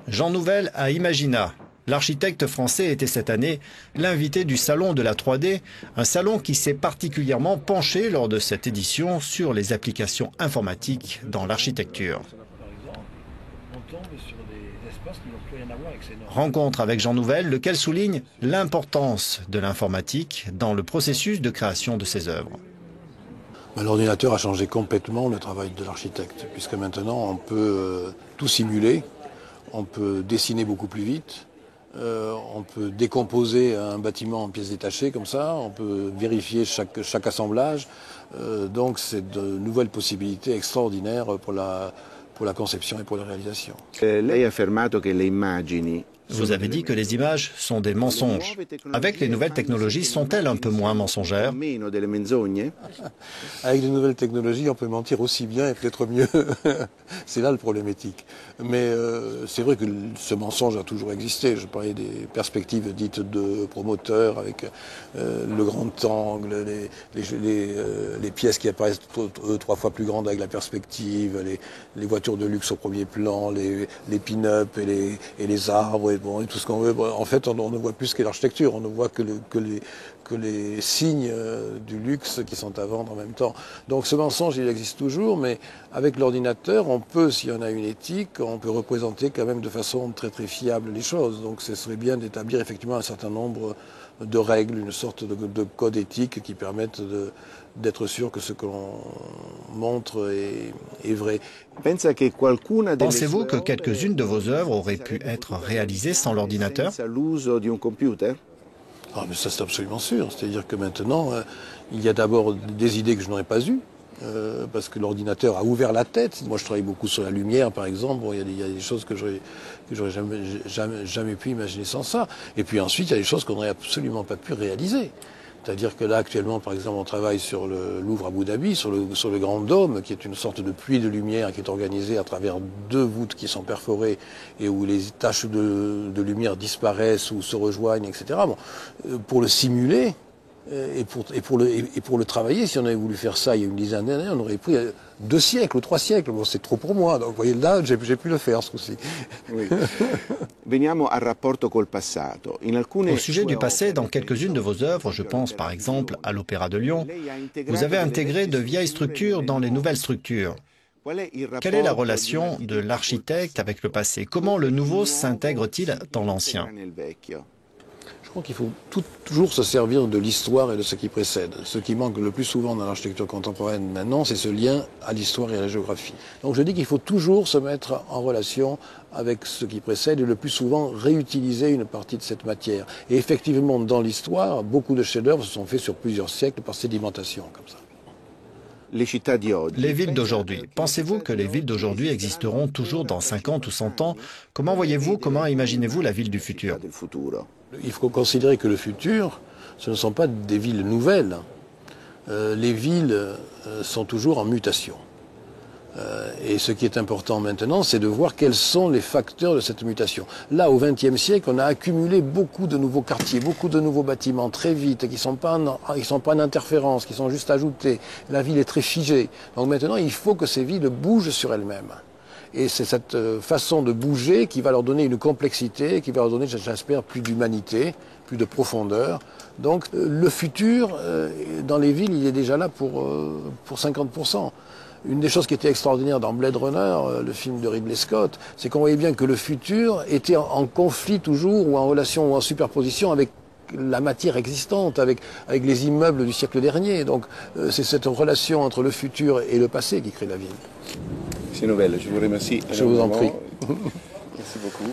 Jean Nouvel à Imagina. L'architecte français était cette année l'invité du Salon de la 3D, un salon qui s'est particulièrement penché lors de cette édition sur les applications informatiques dans l'architecture. Rencontre avec Jean Nouvel, lequel souligne l'importance de l'informatique dans le processus de création de ses œuvres. L'ordinateur a changé complètement le travail de l'architecte, puisque maintenant on peut tout simuler, on peut dessiner beaucoup plus vite, on peut décomposer un bâtiment en pièces détachées comme ça, on peut vérifier chaque assemblage. Donc c'est de nouvelles possibilités extraordinaires pour la conception et pour la réalisation. Vous avez dit que les images sont des mensonges. Avec les nouvelles technologies, sont-elles un peu moins mensongères? Avec les nouvelles technologies, on peut mentir aussi bien et peut-être mieux. C'est là le problématique. Mais c'est vrai que ce mensonge a toujours existé. Je parlais des perspectives dites de promoteurs avec le grand angle, les pièces qui apparaissent 3 fois plus grandes avec la perspective, les voitures de luxe au premier plan, les pin-up et les arbres. Et tout ce qu'on veut. En fait, on ne voit plus ce qu'est l'architecture, on ne voit que les signes du luxe qui sont à vendre en même temps. Donc ce mensonge, il existe toujours, mais avec l'ordinateur, on peut, s'il y en a une éthique, on peut représenter quand même de façon très très fiable les choses. Donc ce serait bien d'établir effectivement un certain nombre de règles, une sorte de code éthique qui permettent d'être sûr que ce que l'on montre est vrai. Pensez-vous que quelques-unes de vos œuvres auraient pu être réalisées sans l'ordinateur? Ah, mais ça c'est absolument sûr. C'est-à-dire que maintenant, il y a d'abord des idées que je n'aurais pas eues, parce que l'ordinateur a ouvert la tête. Moi je travaille beaucoup sur la lumière par exemple, bon, il y a des choses que j'aurais jamais pu imaginer sans ça. Et puis ensuite il y a des choses qu'on n'aurait absolument pas pu réaliser. C'est-à-dire que là, actuellement, par exemple, on travaille sur le Louvre Abu Dhabi, sur le Grand Dôme, qui est une sorte de pluie de lumière qui est organisée à travers 2 voûtes qui sont perforées et où les taches de lumière disparaissent ou se rejoignent, etc. Bon, pour le simuler et pour le travailler, si on avait voulu faire ça il y a une dizaine d'années, on aurait pris 2 siècles ou 3 siècles. Bon, c'est trop pour moi. Donc, vous voyez, là, j'ai pu le faire, ce coup-ci. Oui. Au sujet du passé, dans quelques-unes de vos œuvres, je pense par exemple à l'Opéra de Lyon, vous avez intégré de vieilles structures dans les nouvelles structures. Quelle est la relation de l'architecte avec le passé? Comment le nouveau s'intègre-t-il dans l'ancien? Je crois qu'il faut toujours se servir de l'histoire et de ce qui précède. Ce qui manque le plus souvent dans l'architecture contemporaine maintenant, c'est ce lien à l'histoire et à la géographie. Donc je dis qu'il faut toujours se mettre en relation avec ce qui précède et le plus souvent réutiliser une partie de cette matière. Et effectivement, dans l'histoire, beaucoup de chefs-d'œuvre se sont faits sur plusieurs siècles par sédimentation, comme ça. Les villes d'aujourd'hui. Pensez-vous que les villes d'aujourd'hui existeront toujours dans 50 ou 100 ans? Comment imaginez-vous la ville du futur? Il faut considérer que le futur, ce ne sont pas des villes nouvelles. Les villes sont toujours en mutation. Et ce qui est important maintenant, c'est de voir quels sont les facteurs de cette mutation. Là, au XXe siècle, on a accumulé beaucoup de nouveaux quartiers, beaucoup de nouveaux bâtiments très vite, qui sont pas en interférence, qui sont juste ajoutés. La ville est très figée. Donc maintenant, il faut que ces villes bougent sur elles-mêmes. Et c'est cette façon de bouger qui va leur donner une complexité, qui va leur donner, j'espère, plus d'humanité, plus de profondeur. Donc le futur, dans les villes, il est déjà là pour 50%. Une des choses qui était extraordinaire dans Blade Runner, le film de Ridley Scott, c'est qu'on voyait bien que le futur était en conflit toujours, ou en relation, ou en superposition avec la matière existante, avec les immeubles du siècle dernier. Donc c'est cette relation entre le futur et le passé qui crée la ville. C'est Nouvel, je vous remercie. Je vous en prie. Merci beaucoup.